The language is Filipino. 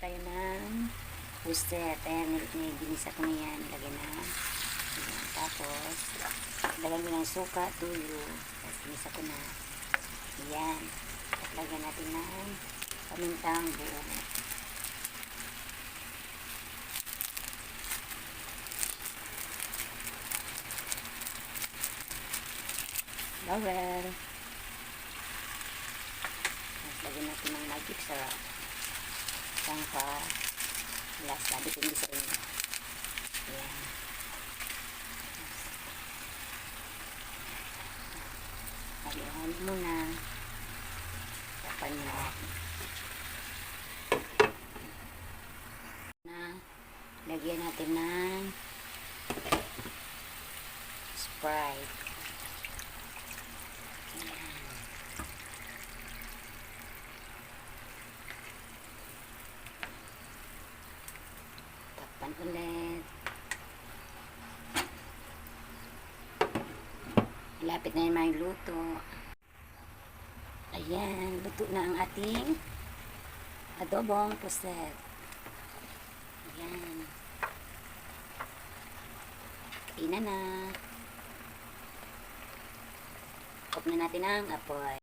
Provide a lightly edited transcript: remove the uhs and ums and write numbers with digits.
tayo ng puset. Ayan, ginisa ko na yan. Nilagay na. Ayan. Tapos, lagyan ko ng suka, tuyo. Tapos, ginisa ko na. Ayan. At lagyan natin ng pamintang buo. Laurel. Tapos, lagyan natin ng magic sarap. Sangka. Lasa. Depende sa inyo. Ayan. Lagyan muna. Tapan nyo na. Lagyan natin ng Sprite. Ayan. Tapan ulit. Lapit na yung mga luto. Ayan, luto na ang ating adobong puset. Ayan. Kainan na. Off na natin ang apoy.